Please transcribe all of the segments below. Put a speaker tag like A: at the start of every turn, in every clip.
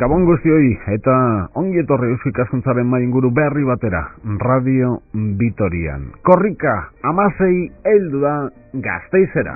A: Gabon guztioi eta ongi etorri Eusko Ikaskuntzaren mainguru berri batera, Radio Vitorian. Korrika, 16 heldu da Gasteizera.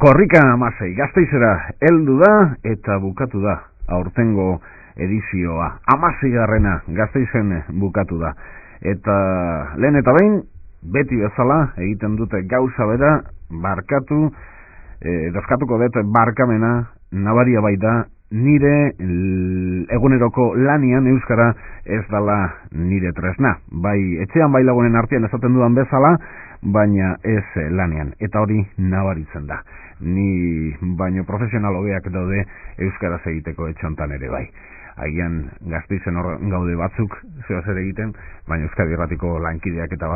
A: Korrika 16 Gasteizera heldu da eta bukatu da aurtengo edizioa. 16garrena Gasteizen bukatu da. Eta lehen eta behin beti bezala egiten dute gauza bera, dozkatuko dut barkamena nabaria baita nire eguneroko lanian euskara ez dala nire tresna. Bai etxean bai lagunen artean esaten dudan bezala, baina ez lanean. Eta hori nabaritzen da. Ni baino profesional hobeak daude euskaraz egiteko etxontan ere bai. Agian Gasteizen hor gaude batzuk zeo zer egiten, baina Euskadi Irratiko lankideak eta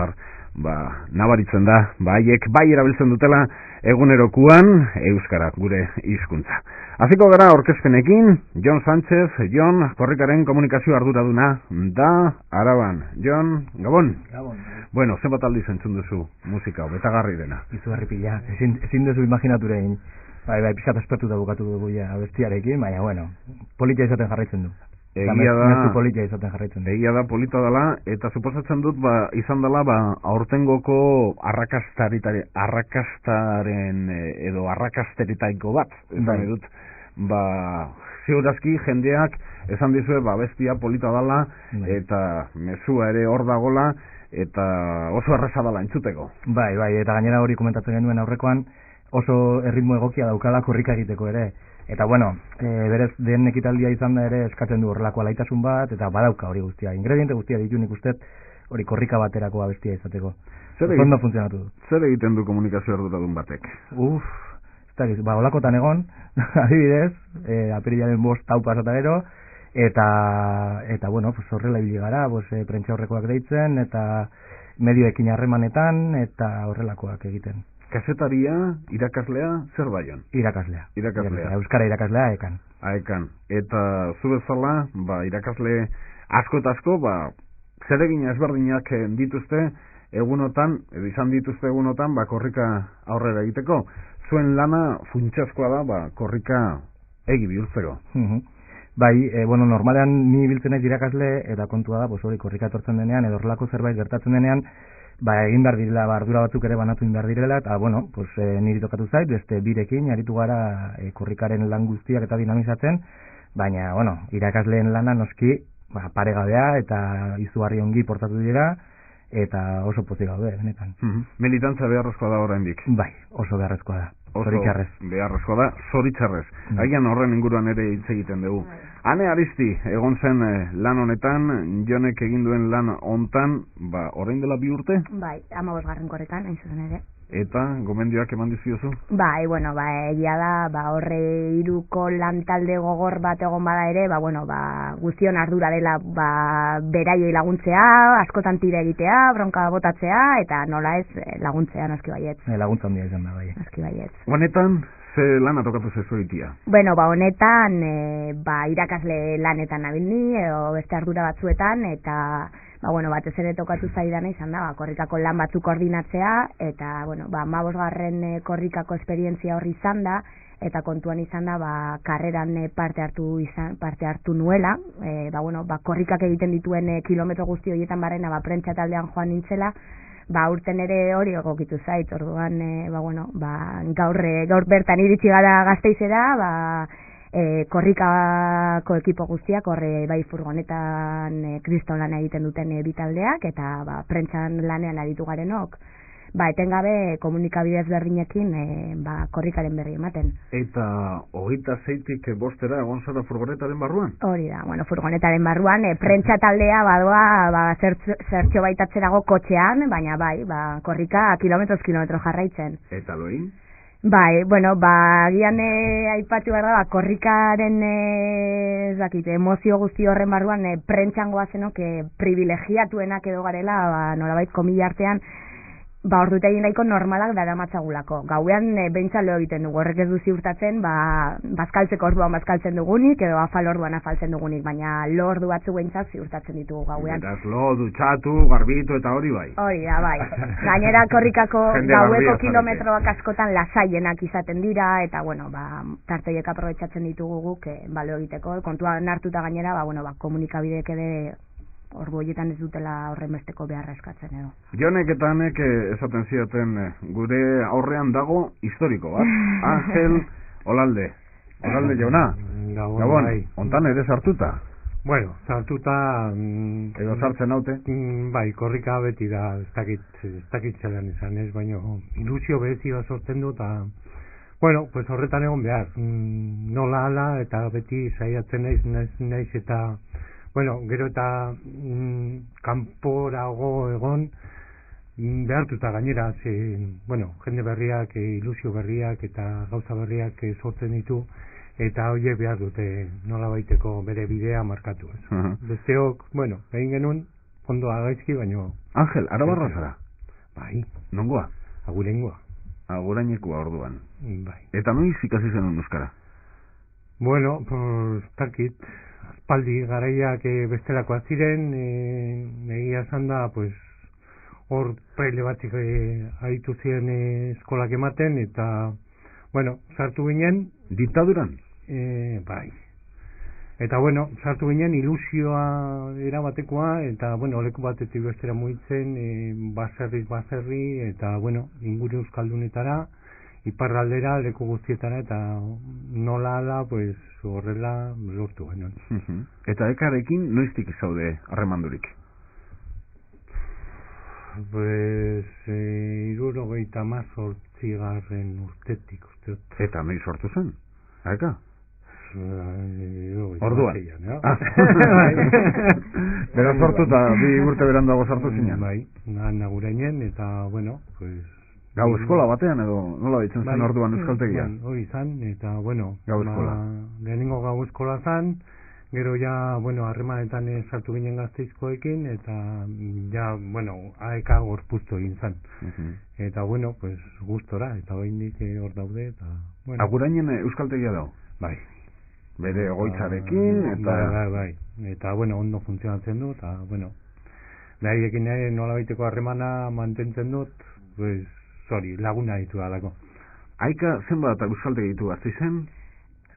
A: nabaritzen da, haiek bai erabiltzen dutela egunerokuan euskara gure hizkuntza. Hasiko gara aurkezpenekin, Jon Sánchez, Jon, Korrikaren komunikazio arduraduna da Araban. Jon, Gabon.
B: Gabon.
A: Bueno, zenbat aldiz entzun duzu musika, betagarri dena.
B: Izugarri pila, ezin duzu imaginaturein. Bai, pixkat espertuta bukatu dugu ja abestiarekin, baina, bueno, polita izaten jarraitzen du.
A: Egia da,
B: polita izaten jarraitzen du.
A: Egia da, polita dela, eta suposatzen dut, izan dela, aurtengoko arrakastaren edo arrakasteritaiko bat, esan dut, ziurazki jendeak esan dizue, bestia polita dela, eta mezua ere hor dagola, eta oso erreza dela entzuteko.
B: Bai, eta gainera hori komentatzen genuen aurrekoan, oso erritmo egokia daukala korrika egiteko ere. Eta bueno, berez den ekitaldia izan da ere eskatzen du horrelako alaitasun bat, eta badauka hori guztia. Ingrediente guztia ditu nik uste hori korrika baterako abestia izateko. Ondo funtzionatu du.
A: Zer egiten du komunikazio arduradun batek?
B: Olakotan egon, adibidez, apirilaren 5 hau pasata gero, eta bueno, horrela ibili gara, prentsa horrekoak deitzen, eta medioekin harremanetan, eta horrelakoak egiten.
A: Kazetaria, irakaslea, zer baion?
B: Irakaslea. Euskara irakaslea, aekan.
A: Aekan. Eta zu bezala, irakasle asko eta asko, zeregina ezberdinak dituzte egunotan, edo izan dituzte egunotan, korrika aurrera egiteko. Zuen lana funtsezkoa da, korrika egi bihurtzeko.
B: Normalean ni biltzen naiz irakasle, eta kontua da, hori korrika etortzen denean, edo horrelako zerbait gertatzen denean, egin behar direla, ardura batzuk ere banatu egin behar direla, eta, niri tokatu zait, beste birekin, aritu gara korrikaren lan guztiak eta dinamizatzen, baina, irakasleen lana noski, paregabea eta izugarri ongi portatu dira, eta oso pozik gaude, benetan.
A: Militantza beharrezkoa da oraindik.
B: Bai, oso beharrezkoa da. Zoritxarrez.
A: Beharrezkoa da, zoritxarrez. Agian horren inguruan ere hitz egiten dugu. Ane Aristi, egon zen lan honetan, Jonek egin duen lan hontan, orain dela 2 urte?
C: Bai, 15. korrikan, hain zuzen ere.
A: Eta, gomendioak eman diziozu?
C: Egia da, horre iruko lan talde gogor bat egon bada ere, guztion ardura dela, beraiei laguntzea, askotan tira egitea, bronka botatzea, eta nola ez laguntzea, noski baietz.
B: Laguntza handia izan da, bai.
C: Noski baietz.
A: Honetan, ze lana tokatu zezuitia?
C: Honetan, irakasle lanetan nabilni, edo beste ardura batzuetan, eta batez ere tokatu zaidana izan da, korrikako lan batzuk koordinatzea, eta, 15. Korrikako esperientzia horri izan da, eta kontuan izan da, karreran parte hartu nuela, korrikak egiten dituen kilometro guzti horietan barrena, prentsa taldean joan nintzela, urten ere hori egokitu zait, orduan, gaur bertan iritsi gara Gasteizera, korrikako ekipo guztiak, horre furgonetan kriston lana egiten duten bitaldeak, eta prentsan lanean aritu garenok, etengabe komunikabidez berdinekin korrikaren berri ematen.
A: Eta 26-tik 5 egon zara furgonetaren barruan?
C: Hori da, furgonetaren barruan, prentsa taldea badoa zertxo baitatzerago kotxean, baina korrika kilometro jarraitzen.
A: Eta loin?
C: Agian aipatu behar da, korrikaren emozio guzti horren barruan prentsan goazenok privilegiatuenak edo garela, nolabait komila artean, ordute egin nahiko normalak daramatzagulako. Gauean behintzat leo egiten dugu, horrek ez du ziurtatzen, bazkaltzeko orduan bazkaltzen dugunik, edo afal orduan afaltzen dugunik, baina lo ordu batzu behintzat ziurtatzen ditugu gauean.
A: Beraz, lo, dutxatu, garbitu eta hori bai.
C: Hori da, bai. Gainera korrikako gaueko kilometroak askotan lasaienak izaten dira, eta, tartoiek aprobetxatzen ditugu guk, balio egiteko, kontuan hartuta gainera, komunikabideek ere ordu horietan ez dutela horren besteko beharra eskatzen edo.
A: Jonek eta hanek esaten ziaten gure aurrean dago historiko bat. Angel Olalde. Olalde jauna. Gabon, ontan ere sartuta.
D: Sartuta...
A: Edo sartzen haute?
D: Korrika beti da, ez dakit zelan izan ez, baina ilusio behezi bat sortzen du, eta... horretan egon behar. Nola ala, eta beti saiatzen naiz eta... gero eta kanporago egon behartuta gainera, jende berriak, ilusio berriak eta gauza berriak sortzen ditu, eta horiek behar dute nola baiteko bere bidea markatu. Besteok, egin genuen, ondo agaizki, baino...
A: Angel, arabarra zara?
D: Bai.
A: Nongoa?
D: Agurengoa.
A: Agurainekua orduan.
D: Bai.
A: Eta noiz ikasi zenun euskara?
D: Takit, aspaldi garaiak bestelakoak ziren, egia esan da, hor praile batzuk aritu ziren eskolak ematen, eta, bueno, sartu ginen,
A: Diktaduran?
D: bai. Eta, bueno, sartu ginen ilusioa erabatekoa, eta, bueno, leku batetik bestera mugitzen, baserri, eta, bueno, inguru euskaldunetara, iparraldera, leku guztietara, eta nola ala, pues, horrela lortu genuen.
A: Eta ekarekin noiztik zaude harremandurik?
D: Pues, 78. urtetik, uste.
A: Eta noiz sortu zen? Eka?
D: Orduan.
A: Bera sortu eta 2 urte beranduago sartu zinean.
D: Bai, nagurainen, eta, bueno, pues...
A: Gau eskola batean edo nola ditzen zen orduan euskaltegia?
D: Hori izan, eta, bueno...
A: Gau eskola.
D: Lehenengo gau eskola zan, gero ja, bueno, harremanetan sartu ginen Gasteizkoekin, eta ja, bueno, aeka gorpuztu egin zan. Eta, bueno, pues, gustora, eta oraindik hor daude, eta... Bueno.
A: Agurainen euskaltegia dago?
D: Bai.
A: Bere egoitzarekin, eta...
D: Bai. Eta, bueno, ondo funtzionatzen du, eta, bueno... Daiekin ere nolabaiteko harremana mantentzen dut, pues, laguna ditu dalako.
A: Aika zenbat euskaltegi ditu Gasteizen?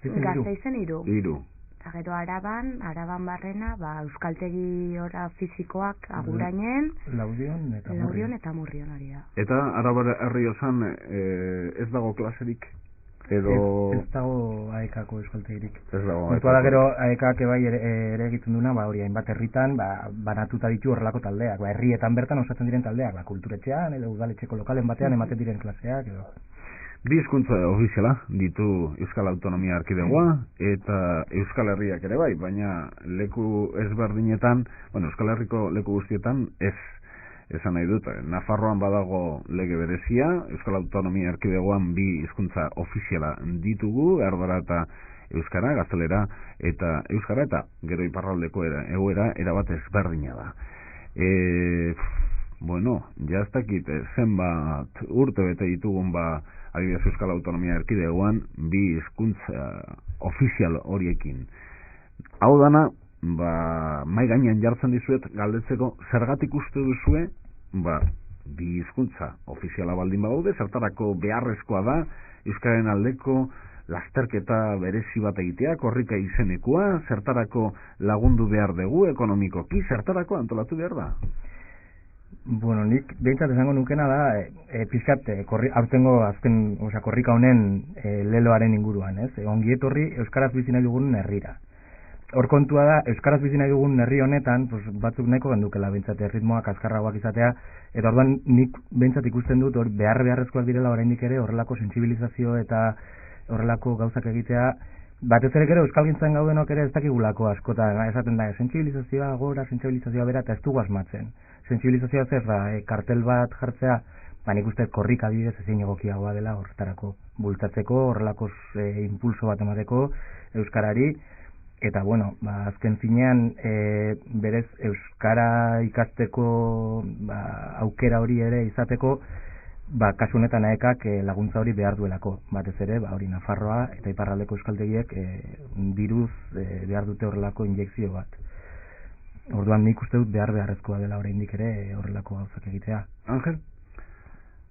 C: Gasteizen 3.
A: 3.
C: Eta gero Araban barrena, euskaltegi ora fizikoak Agurainen,
B: Laudion
C: eta Murrion hori da.
A: Eta Arabar herri osan ez dago klaserik? Edo...
B: Ez dago aekako euskaltegirik.
A: Ez dago
B: aekako. Da gero aekak bai ere egiten duna, hori hainbat herritan, banatuta ditu horrelako taldeak, herrietan bertan osatzen diren taldeak, kulturetxean, edo udaletxeko lokalen batean ematen diren klaseak, edo...
A: 2 hizkuntza ofiziala ditu Euskal Autonomia Erkidegoa eta Euskal Herriak ere bai, baina leku ezberdinetan, Euskal Herriko leku guztietan esan nahi dut, Nafarroan badago lege berezia, Euskal Autonomia Erkidegoan 2 hizkuntza ofiziala ditugu, erdara eta euskara, gaztelera eta euskara, eta gero iparraldeko egoera erabat ezberdina da. Ja ez dakit zenbat urte bete ditugun adibidez Euskal Autonomia Erkidegoan 2 hizkuntza ofizial horiekin. Hau dana, mai gainean jartzen dizuet galdetzeko zergatik uste duzue 2 hizkuntza ofiziala baldin badaude, zertarako beharrezkoa da euskararen aldeko lasterketa berezi bat egitea, korrika izenekua, zertarako lagundu behar dugu ekonomikoki, zertarako antolatu behar da?
B: Bueno, nik behintzat esango nukena da, pizkat, aurtengo azken, korrika honen leloaren inguruan, ez? Ongi etorri euskaraz bizi nahi dugun herrira. Hor kontua da, euskaraz bizi nahi dugun herri honetan, batzuk nahiko gendukela behintzat ritmoak azkarragoak izatea, eta orduan nik behintzat ikusten dut beharrezkoak direla oraindik ere horrelako sentsibilizazio eta horrelako gauzak egitea, batez ere gero euskalgintzan gaudenok ere ez dakigulako askotan, esaten da, sentsibilizazioa gora, sentsibilizazioa bera, eta ez dugu asmatzen. Sentsibilizazioa zer da, kartel bat jartzea, nik uste korrika adibidez ezin egokiagoa dela horretarako bultzatzeko, horrelako impulso bat emateko euskarari, eta azken finean berez euskara ikasteko aukera hori ere izateko, kasu honetan aekak laguntza hori behar duelako, batez ere, hori Nafarroa eta iparraldeko euskaltegiek diruz behar dute horrelako injekzio bat. Orduan nik uste dut beharrezkoa dela oraindik ere horrelako gauzak egitea.
A: Angel?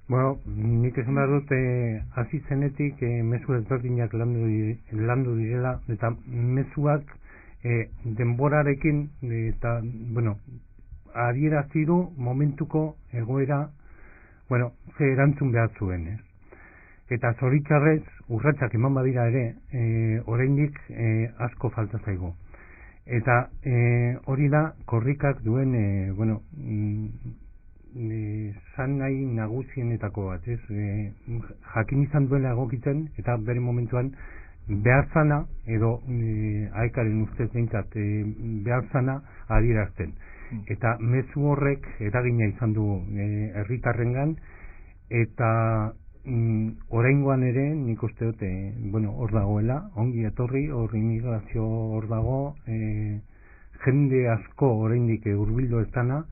D: Bueno, nik esan behar dut hasi zenetik mezu ezberdinak landu direla, eta mezuak denborarekin eta, adierazi du momentuko egoera, ze erantzun behar zuen, ez? Eta zoritxarrez, urratsak eman badira ere, oraindik asko falta zaigu. Eta hori da korrikak duen, zan nahi nagusienetako bat, ez? Jakin izan duela egokitzen, eta bere momentuan behar zana, edo aekaren ustez behintzat behar zana adierazten. Eta mezu horrek eragina izan du herritarrengan, eta oraingoan ere nik uste dut hor dagoela, ongi etorri, hor immigrazio hor dago, jende asko oraindik hurbildu ez dana,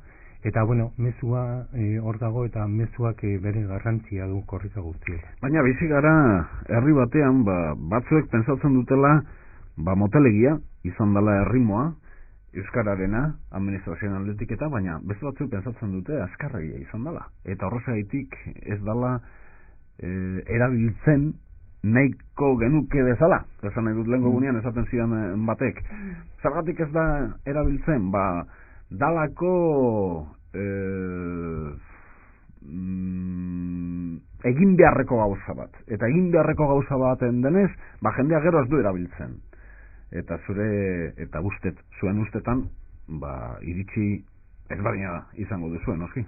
D: eta mezua hor dago, eta mezuak bere garrantzia du korrika guztiek.
A: Baina bizi gara herri batean batzuek pentsatzen dutela motelegia izan dela erritmoa euskararena, administrazioen aldetik eta, baina beste batzuk pentsatzen dute azkarregia izan dela. Eta horrezagaitik ez dela erabiltzen nahiko genuke bezala, esan nahi dut lehenko gunean esaten zidan batek. Zergatik ez da erabiltzen, dalako egin beharreko gauza bat. Eta egin beharreko gauza baten denez, jendeak gero ez du erabiltzen. Eta zuen ustetan, iritsi ezberdina izango duzuen, oski?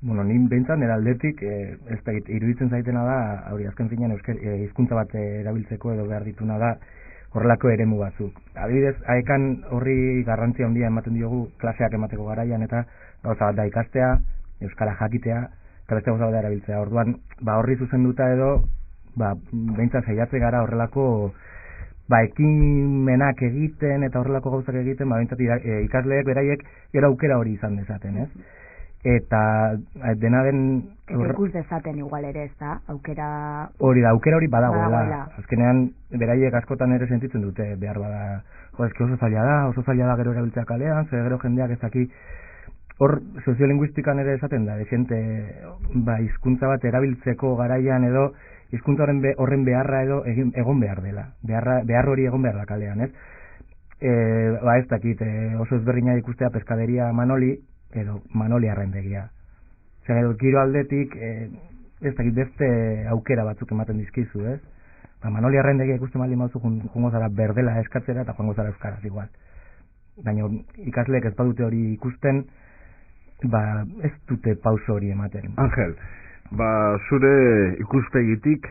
B: Bueno, ni behintzat nire aldetik, ez da, iruditzen zaitena da, hori azken finean hizkuntza bat erabiltzeko edo behar dituna da, horrelako eremu batzuk. Adibidez, haekan horri garrantzia handia ematen diogu klaseak emateko garaian, eta gauza bat da ikastea, euskara jakitea, eta beste gauza bat da erabiltzea. Orduan, horri zuzenduta edo, behintzat saiatze gara horrelako ekimenak egiten eta horrelako gauzak egiten, behintzat ikasleek beraiek gero aukera hori izan dezaten, ez? Eta dena den
C: ikus dezaten igual ere, ez da, aukera
B: aukera hori badagoela. Azkenean beraiek askotan ere sentitzen dute behar bada, eski oso zaila da gero erabiltzea kalean, ze gero jendeak ez daki. Hor soziolinguistikan ere esaten da, desente hizkuntza bat erabiltzeko garaian edo hizkuntza horren beharra edo egon behar dela. Behar hori egon behar da kalean, ez? Ez dakit, oso ezberdina ikustea Peskaderia Manoli edo Manoli Arraindegia. Zer edo giro aldetik, ez dakit beste aukera batzuk ematen dizkizu, ez? Manoli Arraindegia ikusten baldin baduzu joango zara berdela eskatzera eta joango zara euskaraz igual. Baina ikasleek ez badute hori ikusten, ez dute pauso hori ematen.
A: Angel, zure ikuspegitik,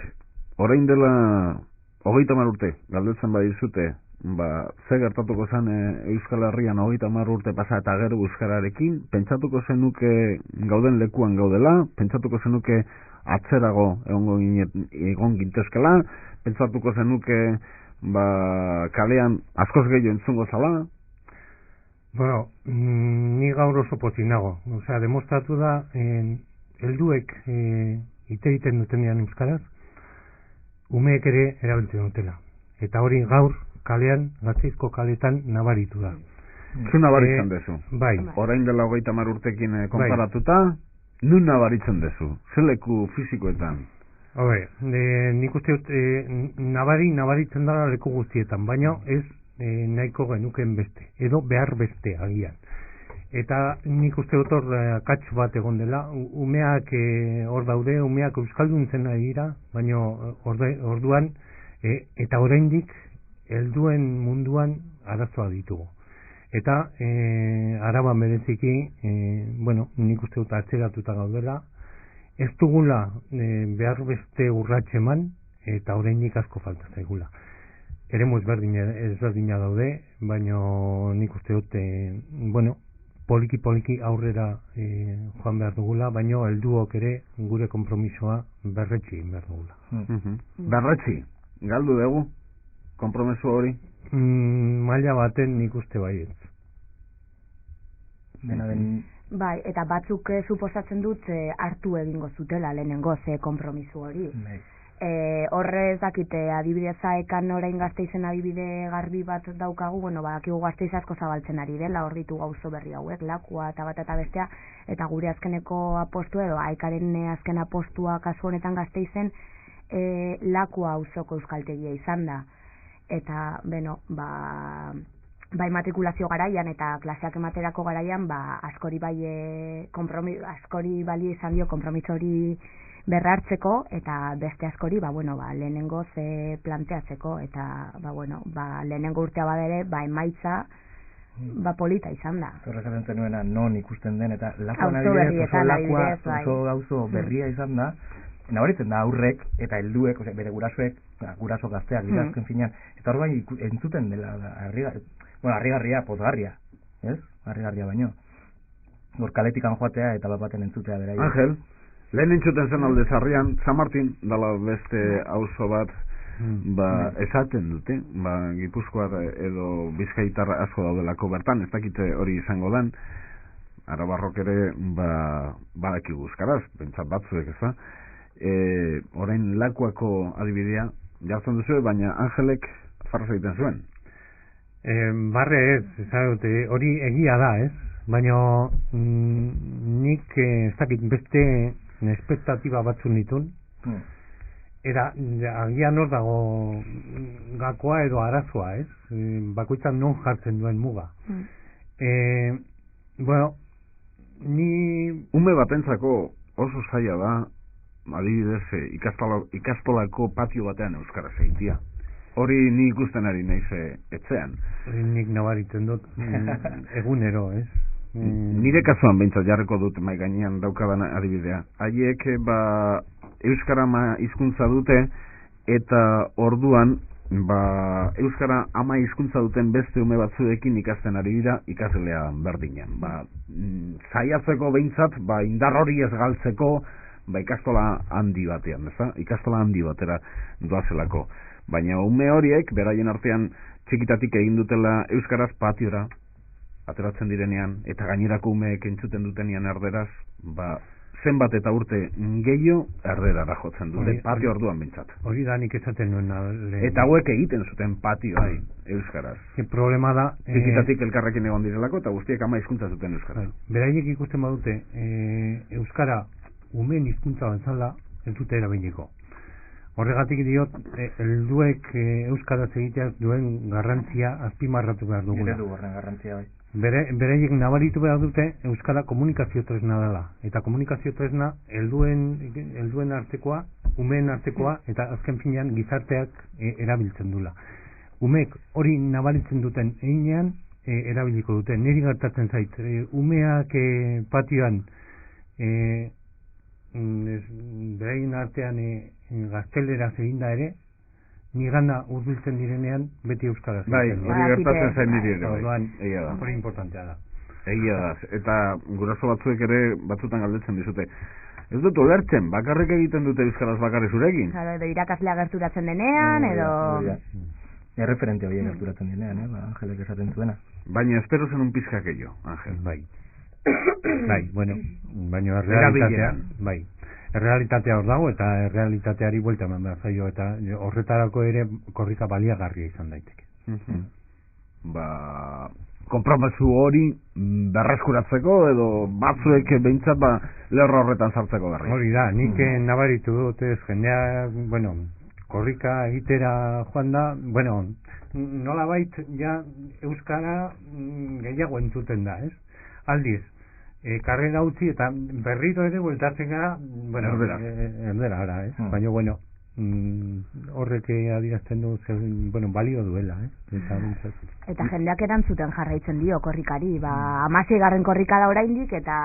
A: orain dela 30 urte, galdetzen badizute, ze gertatuko zen Euskal Herrian 30 urte pasa eta gero euskararekin, pentsatuko zenuke gauden lekuan gaudela, pentsatuko zenuke atzerago egon gintezkela, pentsatuko zenuke kalean askoz gehiago entzungo zala.
D: Bueno, ni gaur oso pozik nago. Osea, demostratu da, helduek hitz egiten dutenean euskaraz, umeek ere erabiltzen dutela. Eta hori gaur kalean, Gasteizko kaletan nabaritu da.
A: Zu nabaritzen dezu?
D: Bai.
A: Orain dela 30 urtekin konparatuta, nun nabaritzen dezu? Ze leku fisikoetan?
D: Nik uste dut nabaritzen dara leku guztietan, baina ez nahiko genuken beste, edo behar beste agian. Eta nik uste dut hor akats bat egon dela, umeak hor daude, umeak euskalduntzen ari dira, baina orduan, eta oraindik helduen munduan arazoa ditugu. Eta Araba bereziki, nik uste dut atzeratuta gaudela, ez dugula behar beste urrats eman, eta oraindik asko falta zaigula. Eremu ezberdina daude, baina nik uste dut, poliki aurrera joan behar dugula, baina helduok ere gure konpromisoa berretsi behar dugula.
A: Berretsi? Galdu dugu? Konpromiso hori?
D: Maila baten nik uste baietz.
C: Bai, eta batzuk suposatzen dut hartu egingo zutela lehenengo konpromiso hori. Horre ez dakite, adibidez aekan orain Gasteizen adibide garbi bat daukagu, badakigu Gasteiz asko zabaltzen ari dela, hor ditu gauzo berri hauek, Lakua eta bat eta bestea, eta gure azkeneko apostu edo aekaren azken apostua kasu honetan Gasteizen Lakua auzoko euskaltegia izan da. Eta, bai matrikulazio garaian eta klaseak ematerako garaian, askori bali izan dio konpromiso hori berrartzeko, eta beste askori, lehenengo planteatzeko, eta, lehenengo urtea badere, emaitza, polita izan da.
B: Zorrezaten zenuena non ikusten den, eta Lakuan adibidez, oso gauzo berria izan da, nabaritzen da aurrek eta helduek, bere gurasoek, guraso gazteak dira azken finean, eta hor bai entzuten dela, harrigarria, pozgarria, ez? Harrigarria baino. Hor kaletikan joatea eta baten entzutea beraia.
A: Angel, lehen entzuten zen alde zarrian, San Martin dala beste auzo bat, esaten dute, Gipuzkoar edo Bizkaitar asko daudelako bertan, ez dakite hori izango den, Arabarrok ere badaki euskaraz, pentsat batzuek, ez da? Orain Lakuako adibidea jartzen duzu, baina Angelek farra egiten zuen.
D: Barre ez, hori egia da, ez? Baina nik ez dakit beste espektatiba batzun ditun, agian hor dago gakoa edo arazoa, ez? Bakoitzak non jartzen duen muga. Bueno, ni...
A: Ume batentzako oso zaila da, adibidez, ikastolako patio batean euskaraz egitea. Hori ni ikusten ari naiz etxean.
D: Nik nabaritzen dut egunero, ez?
A: Nire kasuan behintzat jarriko dut mai gainean daukadan adibidea. Haiek euskara hizkuntza dute eta orduan euskara ama hizkuntza duten beste ume batzuekin ikasten ari dira ikaslea berdinean. Saiatzeko behintzat indar hori ez galtzeko ikastola handi batean, ezta? Ikastola handi batera doazelako. Baina ume horiek beraien artean txikitatik egin dutela euskaraz patiora ateratzen direnean eta gainerako umeek entzuten dutenean erderaz, zenbat eta urte gehiago erderara jotzen dute, patio orduan bintzat.
D: Hori da nik esaten nuen.
A: Eta hauek egiten zuten patioa euskaraz.
D: Problema da...
A: Txikitatik elkarrekin egon direlako eta guztiek ama hizkuntza zuten euskaraz.
D: Beraiek ikusten badute, euskara umeen hizkuntza bezala ez dute erabiliko. Horregatik diot, helduek euskaraz egiteak duen garrantzia azpimarratu behar dugula.
B: Eredu horren garrantzia bai.
D: Beraiek nabaritu behar dute euskara komunikazio tresna dela. Eta komunikazio tresna helduen artekoa, umeen artekoa, eta azken finean gizarteak erabiltzen dula. Umeek hori nabaritzen duten einean erabiliko dute. Niri gertatzen zait, umeak patioan beraien artean gazteleraz eginda ere, nigana urbiltzen direnean beti euskaraz.
A: Bai, hori gertatzen zain niri ere.
D: Egia da. Hori importantea da.
A: Egia da. Eta guraso batzuek ere batzutan galdetzen dizute. Ez dut ulertzen, bakarrik egiten dute euskaraz bakarrik zurekin.
C: Claro, edo irakaslea gerturatzen denean, edo...
B: Erreferente hori gerturatzen denean, Angelek esaten zuena.
A: Baina espero zen un pizka aquello, Angel.
D: Bai, bueno, baina errealitatea, bai. Errealitatea hor dago eta errealitateari buelta eman behar zaio eta horretarako ere korrika baliagarria izan daiteke.
A: Konpromesu hori berreskuratzeko edo batzuek behintzat lerro horretan sartzeko berri.
D: Hori da, nik nabaritu dut ez jendea, bueno, korrika egitera joan da, bueno, nolabait ja euskara gehiago entzuten da, ez? Aldiz, karrera utzi eta berriro ere bueltatzen gara, bueno, erdera, ez? Baina, bueno, horrek adierazten du, bueno, balio duela,
C: Eta jendeak erantzuten jarraitzen dio korrikari, 16. korrika da oraindik eta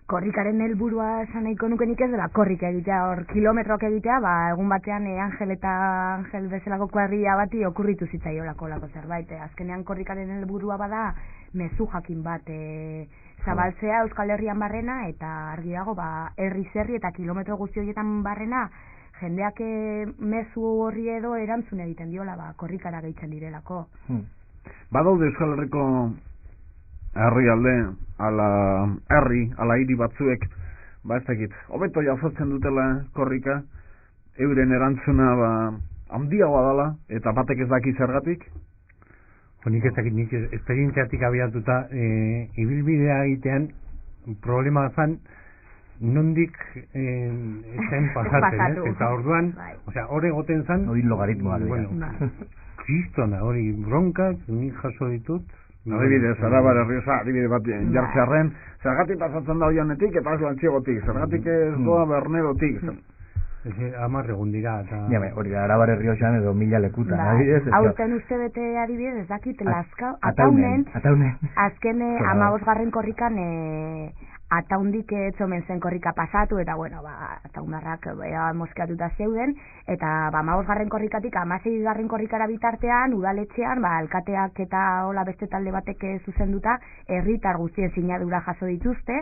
C: korrikaren helburua esan nahiko nukenik ez dela korrika egitea, hor kilometroak egitea, egun batean Angel bezalako kuadrilla bati okurritu zitzaiolako lako zerbait. Azkenean korrikaren helburua bada mezu jakin bat zabaltzea Euskal Herrian barrena eta argi dago herri zerri eta kilometro guzti horietan barrena jendeak mezu horri edo erantzun egiten diola korrikara gehitzen direlako.
A: Badaude Euskal Herriko herrialde ala hiri batzuek ez dakit, hobeto jasotzen dutela korrika, euren erantzuna handiagoa dela eta batek ez daki zergatik.
D: Nik ez dakit, nik esperientziatik abiatuta ibilbidea egitean problema zan nondik zen pasatzen, eta orduan, hor egoten zan
B: hori logaritmoa
D: kristona, hori bronkak nik jaso ditut.
A: Adibidez, Arabar Errioxa, adibide bat jartzearren, zergatik pasatzen da hoianetik eta ez lantxegotik, zergatik ez doa bernerotik.
D: 10 egun dira eta...
B: hori da, Arabar Errioxan edo 1000 lekuta.
C: Aurten uste bete adibidez, ez dakit, Lazkao, Ataunen, azken 15. korrikan Ataundik etzomen zen korrika pasatu, eta bueno, ataundarrak moskeatuta zeuden, eta 15. korrikatik 16. korrikara bitartean, udaletxean, alkateak eta hola beste talde batek zuzenduta, herritar guztien sinadura jaso dituzte,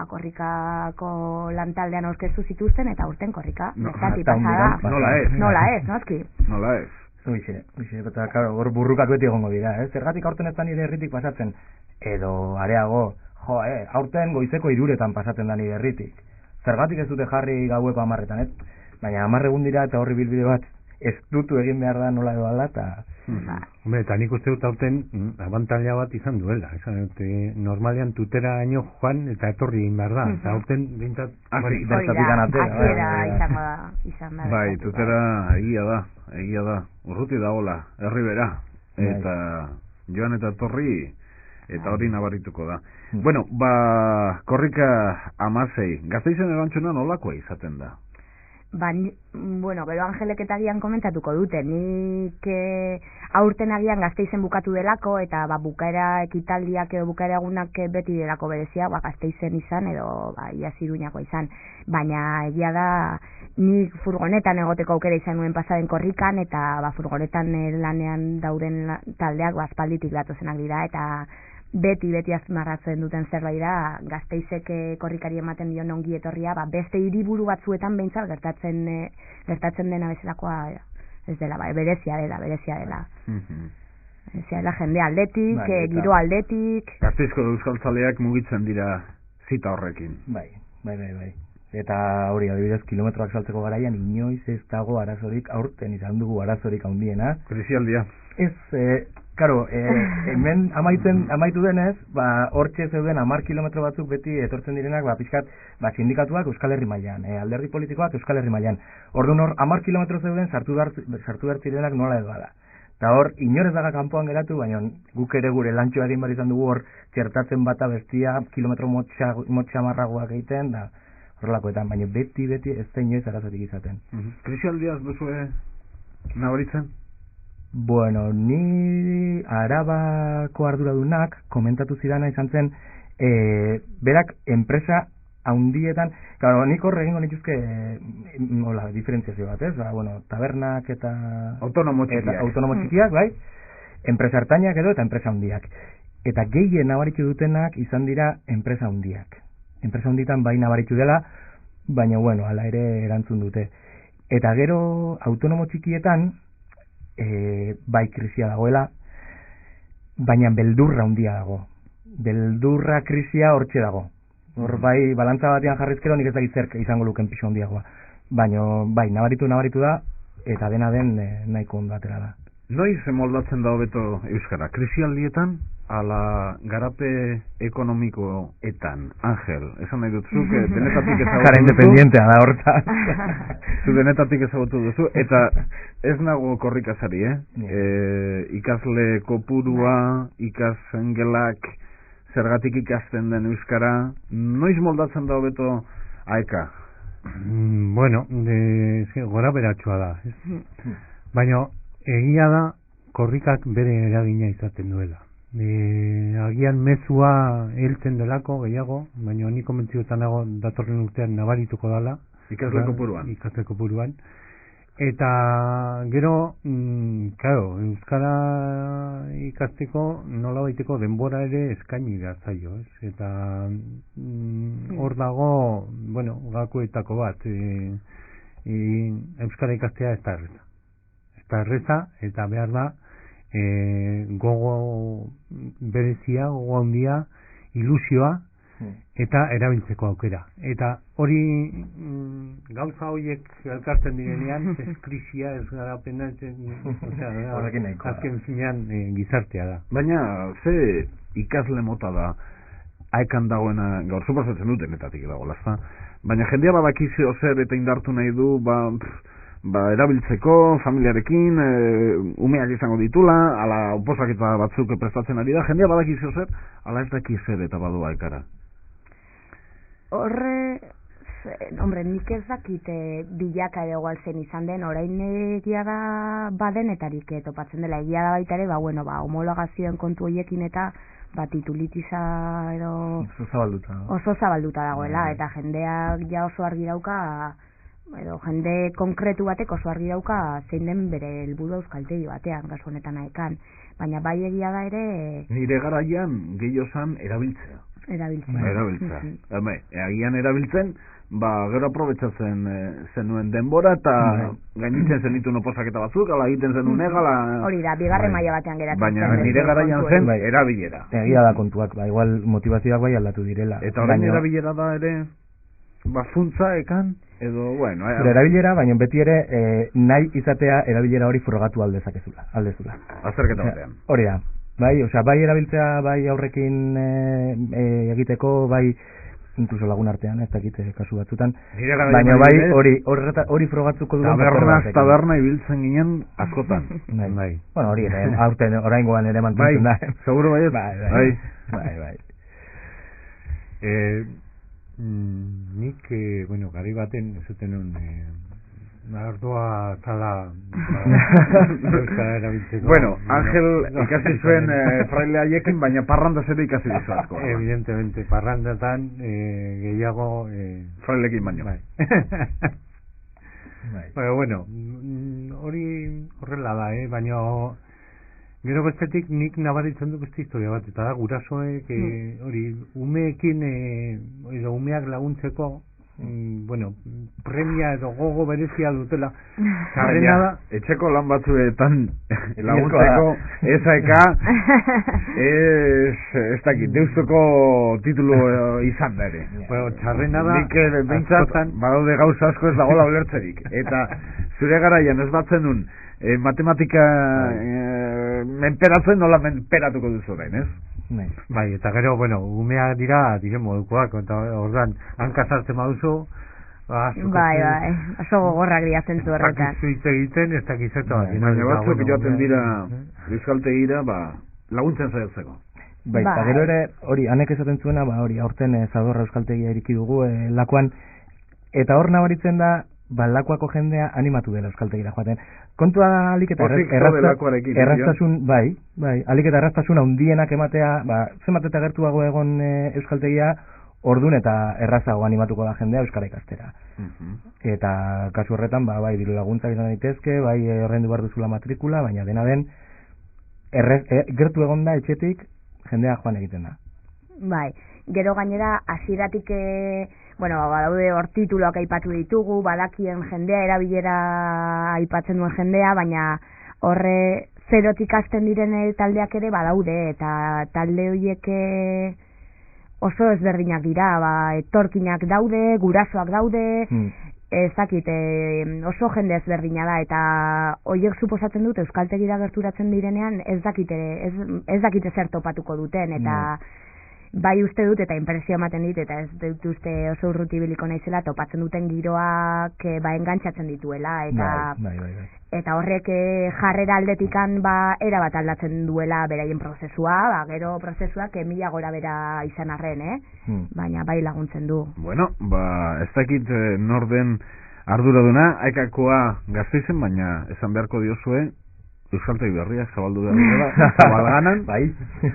C: korrikako lantaldean aurkeztu zituzten, eta urten korrika bertatik pasada. Nola ez, noski?
A: Nola ez.
B: Eta, hor burrukak beti egongo dira, zergatik aurten ez da nire herritik pasatzen, edo areago, aurten goizeko 3 pasatzen da nire herritik. Zergatik ez dute jarri gaueko 10, baina 10 egun dira eta horri bilbide bat ez dutu egin behar da nola edo ala, eta...
D: Hombre, eta nik uste dut aurten abantaila bat izan duela. Esan dut, normalean tutera haino joan eta etorri egin behar da. Eta aurten bintzat...
C: izan da.
A: Bai, tutera egia da. Urruti da hola, herribera. Eta joan eta etorri, eta hori nabarituko da. Bueno, korrika 16. Gasteizen erantzuna nolakoa izaten da?
C: Bueno, gero Angelek eta gian komentatuko dute, nik aurten agian Gasteizen bukatu delako, eta bukaera ekitaldiak edo bukaera egunak beti delako berezia, Gasteizen izan edo iaz Iruñako izan, baina egia da nik furgonetan egoteko aukera izan nuen pasaden korrikan, eta furgonetan lanean dauden taldeak aspalditik datozenak dira, eta beti azpimarratzen duten zerbait da, Gasteizek korrikari ematen dion ongi etorria, beste hiriburu batzuetan behintzat gertatzen dena bezalakoa ez dela, berezia dela. Berezia dela jende aldetik, giro aldetik.
A: Gasteizko euskaltzaleak mugitzen dira zita horrekin.
B: Bai. Eta hori, adibidez, kilometroak saltzeko garaian, inoiz ez dago arazorik, aurten izan dugu arazorik handiena.
A: Krisialdia.
B: Ez, karo, hemen amaitu denez, hortxe zeuden 10 kilometro batzuk beti etortzen direnak, pixkat, sindikatuak Euskal Herri mailan, alderdi politikoak Euskal Herri mailan. Orduan hor, 10 kilometro zeuden sartu behar zirenak nola edo da. Eta hor, inorez daga kanpoan geratu, baina guk ere gure lantxoa egin behar izan dugu hor, txertatzen bata bestia, kilometro motxamarragoak egiten, da horrelakoetan, baina beti ez da inoiz arazorik izaten.
A: Krisialdiaz duzue nabaritzen?
B: Bueno, ni Arabako arduradunak komentatu zidana izan zen, berak enpresa haundietan, claro, nik horre egingo nituzke diferentziazio bat, ez? Tabernak eta...
A: Autonomo
B: txikiak, bai? Enpresa hartainak edo eta enpresa haundiak. Eta gehien nabaritu dutenak izan dira enpresa haundiak. Enpresa haunditan bai nabaritu dela, baina, hala ere erantzun dute. Eta gero, autonomo txikietan, bai krisia dagoela, baina beldurra handia dago. Beldurra krisia hortxe dago. Hor bai, balantza batean jarrizkero nik ez dakit zer izango luken piso handiagoa. Baina, bai, nabaritu da, eta dena den nahiko ondatera da.
A: Noiz moldatzen da hobeto euskara? Krisialdietan, ala garape ekonomikoetan, Angel, esan nahi dut zuk, denetatik ezagutu duzu.
B: Kara independientea da horta.
A: Zu denetatik ezagutu duzu, eta ez nago korrikazari, ikasle kopurua, ikasgelak, zergatik ikasten den euskara, noiz moldatzen da hobeto aeka?
D: Bueno, gora beratxua da. Baina, egia da, korrikak bere eragina izaten duela. Agian mezua heltzen delako gehiago, baina ni komentzioetan nago datorren urtean nabarituko dela. Ikasle kopuruan. Eta gero, claro, euskara ikasteko nola baiteko denbora ere eskaini da zaio, ez? Eta hor dago, gakoetako bat, euskara ikastea ez da erreza. Ez da erreza, eta behar da, gogo berezia, gogo handia, ilusioa, eta erabiltzeko aukera. Eta hori gauza horiek elkartzen direnean, ez krisia, ez garapena, azken zinean gizartea da.
A: Baina, ze ikasle mota da, aekan dagoena, gaur suposatzen dut denetatik dago, lazta. Baina jendea badakizio zer eta indartu nahi du, erabiltzeko, familiarekin, umeak izango ditula, ala oposaketa batzuk prestatzen ari da, jendea badakizio zer, ala ez daki zer eta badua ekara.
C: Horre, nik ez dakit bilaka ere zen izan den, orain egia da badenetarik topatzen dela, egia da baita ere, homologazioen kontu horiekin eta titulitiza edo oso zabalduta dagoela, eta jendeak ja oso argi dauka, edo jende konkretu batek oso argi dauka zein den bere helburu euskaltegi batean, kasu honetan aekan, baina bai egia da ere...
A: Nire garaian gehiozan erabiltzea. Agian erabiltzen, gero aprobetsatzen zenuen denbora eta gainitzen zenitu oposaketa batzuk, ala egiten zenuen egala...
C: Hori da, bigarren maila batean geratzen.
A: Baina nire garaian zen erabilera.
B: Egia da kontuak, igual motivazioak bai aldatu direla.
A: Eta orain erabilera da ere... funtza ekan, edo, bueno...
B: Zure erabilera, baina beti ere nahi izatea erabilera hori frogatu aldezakezula.
A: Azterketa batean.
B: Hori da. Bai, osea, bai erabiltzea, bai aurrekin egiteko, bai incluso lagun artean, ez dakit kasu batzutan, baina bai hori frogatuko duen
A: taberna ibiltzen ginen askotan.
B: Bai. Bueno, hori ere, aurten oraingoan ere mantentzen da.
A: Seguro bai.
B: Bai.
D: Nik, bueno, gari baten, ez zuten un, ardoa tala euskara erabiltzeko.
A: Bueno, Ángel ikasi zuen fraile haiekin, baina parranda ere ikasi dizu asko.
D: Evidentemente, parrandatan gehiago...
A: frailekin baino.
D: Bai. Pero bueno, hori horrela da, baina gero bestetik nik nabaritzen duk beste historia bat, eta da gurasoek hori umeekin edo umeak laguntzeko bueno, premia edo gogo berezia dutela.
A: Baina, etxeko lan batzuetan laguntzeko esaeka ez dakit, deustuko titulu izan da ere.
D: Bueno, txarrena da...
A: Nik bintzat, badaude gauza asko ez dagoela ulertzerik. Eta zure garaian ez batzen duen matematika menperatzen nola menperatuko duzu orain, ez?
D: Bai, eta gero, bueno, umeak diren modukoak, eta ordan, hanka sartzen baduzu,
C: bai, oso gogorrak dira zentzu horretan.
D: Prakizu hitz egiten, ez dakizeto.
A: Baina batzuk joaten dira euskaltegira, laguntzen zaiatzeko.
B: Bai, eta gero ere, hori, anek esaten zuena, hori, aurten Zadorra euskaltegia iriki dugu, lakuan, eta hor nabaritzen da, lakuako jendea animatu dela euskaltegira joaten. Kontua da alik eta erraztasun, bai, alik eta erraztasun handienak ematea, zenbat eta gertuago egon euskaltegia, ordun eta errazago animatuko da jendea euskara ikastera. Eta kasu horretan, bai, diru laguntzak izan daitezke, bai, ordaindu behar duzula matrikula, baina dena den, gertu egon da etxetik jendea joan egiten da.
C: Bai, gero gainera hasieratik bueno, badaude hor tituluak aipatu ditugu, badakien jendea, erabilera aipatzen duen jendea, baina horre zerotik hasten diren taldeak ere badaude, eta talde horiek oso ezberdinak dira, etorkinak daude, gurasoak daude, ez dakit, oso jende ezberdina da, eta horiek suposatzen dut euskaltegira gerturatzen direnean ez dakite zer topatuko duten, eta bai uste dut eta impresio ematen dit, eta ez dut uste oso urruti biliko naizela, topatzen duten giroak engantzatzen dituela, eta eta horrek jarrera aldetikan erabat aldatzen duela beraien prozesua, gero prozesuak mila gora bera izan arren, baina bai laguntzen du.
A: Bueno, ez dakit norden arduraduna, aikakoa Gasteizen, baina esan beharko diozue, euskaltegi berriak zabaldu behar dira, Zabalganan, bai,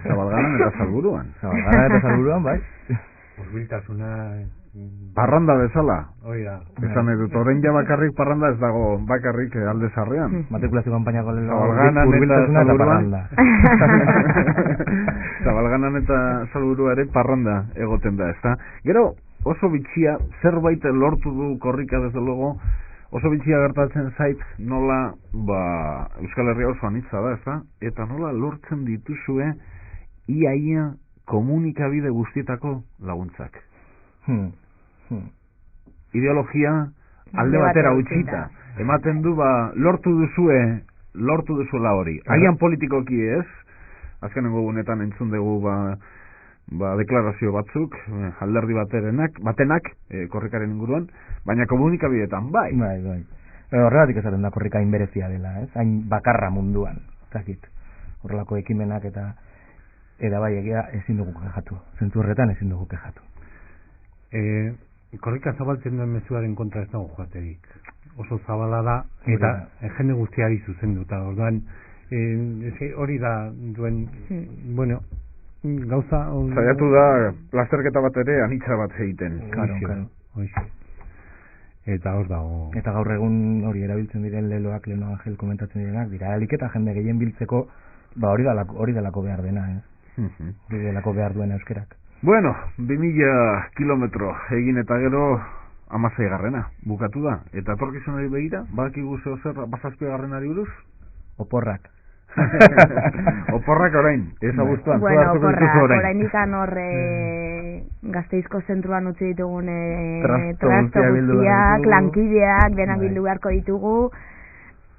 A: Zabalganan eta Salburuan, bai.
D: Urbiltasuna...
A: Parranda bezala.
D: Oida.
A: Esan edut, orain ja bakarrik parranda ez dago bakarrik alde zarrean.
B: Matrikulazio kanpainako
A: Zabalganan eta Salburuan. Zabalganan eta Salburua ere parranda egoten da, ezta? Gero, oso bitxia, zerbait lortu du korrika desde luego, oso bitxia gertatzen zait nola, Euskal Herria oso anitza da, ezta? Eta nola lortzen dituzue iaia komunikabide guztietako laguntzak. Ideologia alde batera utzita. Ematen du, lortu duzuela hori. Agian politikoki ez, azkenengo gunetan entzun dugu deklarazio batzuk, alderdi batenak, korrikaren inguruan, baina komunikabideetan, bai.
B: Horregatik esaten da korrika inberezia dela, ez? Hain bakarra munduan, zakit. Horrelako ekimenak eta bai egia ezin dugu kexatu. Zentzu horretan ezin dugu kexatu.
D: Korrika zabaltzen duen mezuaren kontra ez dago joaterik. Oso zabala da, eta jende guztiari zuzenduta. Orduan, hori da duen, bueno, gauza...
A: Zaiatu da, lasterketa bat ere anitza bat egiten.
B: Claro.
D: Eta hor dago...
B: Eta gaur egun hori erabiltzen diren leloak, Leno Angel komentatzen direnak, dira alik eta jende gehien biltzeko, hori delako behar dena, hori delako behar duena euskerak.
A: Bueno, 2000 kilometro egin eta gero 16garrena bukatu da. Eta etorkizunari begira, badakigu zer 17garrenari buruz?
B: Oporrak.
A: Oporrak orain, ez abuztuan.
C: Bueno, oporrak, orain ikan horre Gasteizko zentruan utzi ditugun trasto guztiak, lankideak, denak bildu beharko ditugu,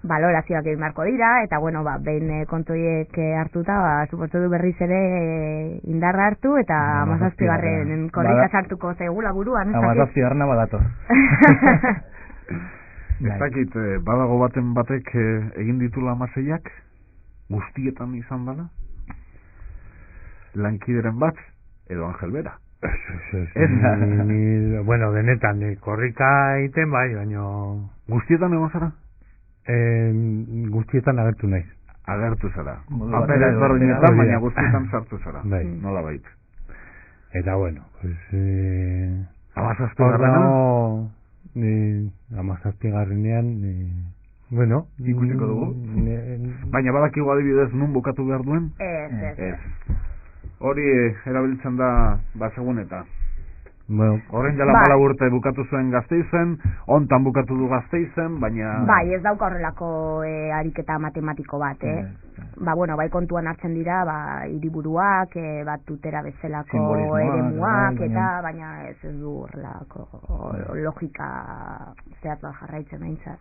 C: valorazioak egin beharko dira, eta bueno, behin kontoiek hartuta, supostu du berriz ere indarra hartu, eta 17. korrika sartuko zegula buruan.
B: 17. badator.
A: Ez dakit, badago baten batek egin ditula 16ak, guztietan izan dela, lankideren bat, edo Angel Bera.
D: Bueno, benetan, korrika egiten bai, baino...
A: Guztietan egon zara?
D: Guztietan agertu naiz.
A: Agertu zara. Paper ezberdinetan, baina guztietan sartu zara. Nola bait.
D: Eta bueno, pues...
A: Amazazpigarrenean?
D: Amazazpigarrenean... Bueno,
A: ikusiko dugu. Baina badakigu adibidez nun bukatu behar duen?
C: Ez.
A: Hori erabiltzen da basegun eta.
D: Bueno,
A: horrein dela 4 urte bukatu zuen Gasteizen, hontan bukatu du Gasteizen, baina...
C: Bai, ez dauka horrelako ariketa matematiko bat, bueno, bai kontuan hartzen dira, hiriburuak, bat tutera bezalako eremuak, eta baina ez du horrelako logika zehat bat jarraitzen behintzat.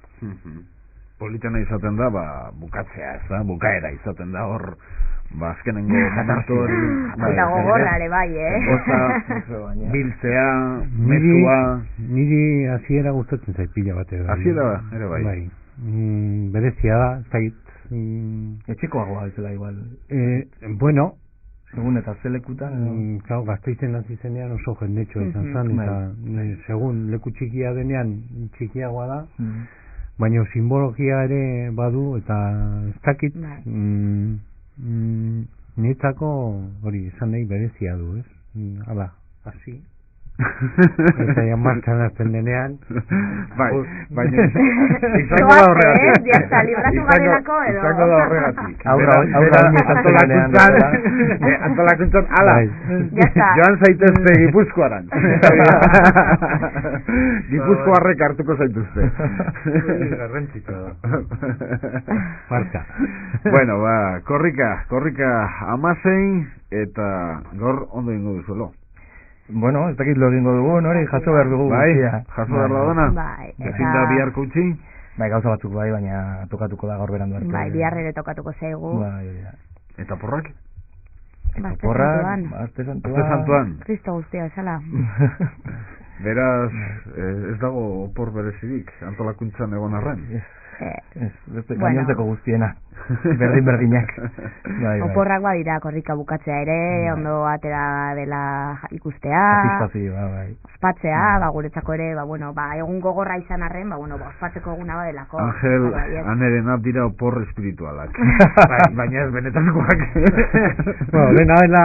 A: Politena izaten da, bukatzea, ez da, bukaera izaten da, hor, azkenengo momentu hori...
C: Eta gogorra ere bai,
A: biltzea, mezua...
D: Niri hasiera gustatzen zait pila bat ere.
A: Hasiera ere bai.
D: Berezia da, zait...
B: Etxekoagoa bezala igual.
D: Bueno...
B: Segun eta zelekutan...
D: Gasteizen hasi zenean oso jendetxo izan zen, eta segun leku txikia denean txikiagoa da, baina simbologia ere badu, eta ez dakit... Niretzako hori esan nahi berezia du, ez? Hala, hasi. Eta ja martxan azten denean.
A: Baina izango da horregatik.
C: Jazta, libratu garelako edo.
A: Izango da horregatik. Antolakuntzan, ala, joan zaitezte Gipuzkoaran. Gipuzkoarrek hartuko zaituzte.
D: Garrantzitsua da. Marka.
A: Bueno, korrika 16 eta gaur ondo ingo duzuelo.
B: Bueno, ez dakit lo egingo dugu, hori jaso behar dugu guztia.
A: Jaso behar da dona? Ezin da biharko utzi?
B: Bai, gauza batzuk bai, baina tokatuko da gaur berandu arte.
C: Bai, biharrere tokatuko zaigu.
A: Eta porrak?
B: Eta porrak, Aste Santuan.
C: Kristo guztia, esala.
A: Beraz, ez dago opor berezirik, antolakuntzan egon arren.
B: Gainontzeko guztiena. Berdinak.
C: Oporrak badira korrika bukatzea ere, ondo atera dela ikustea.
B: Satisfazioa, bai.
C: Ospatzea, guretzako ere, egun gogorra izan arren, ospatzeko eguna badelako.
A: Angel, anerenat dira opor espiritualak. Baina ez benetakoak.
D: Lehena dela,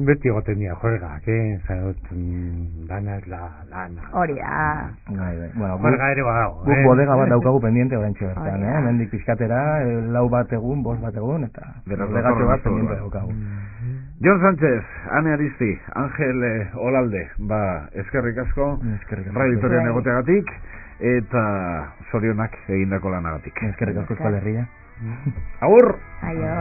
D: beti egoten dira, jorgak, dana ez la lana.
C: Hori da.
D: Jorga ere badago.
B: Guk bodega bat daukagu pendiente oraintxe bertan, mendik pizkatera, lau bat egun, 5 bat egun, eta bodegatxo bat pendiente daukagu.
A: Jon Sánchez, Ane Aristi, Angel Olalde, eskerrik asko, Radio Vitorian egoteagatik, eta zorionak egindako lanagatik.
B: Eskerrik asko Euskal Herria.
A: Agur!
C: Aio.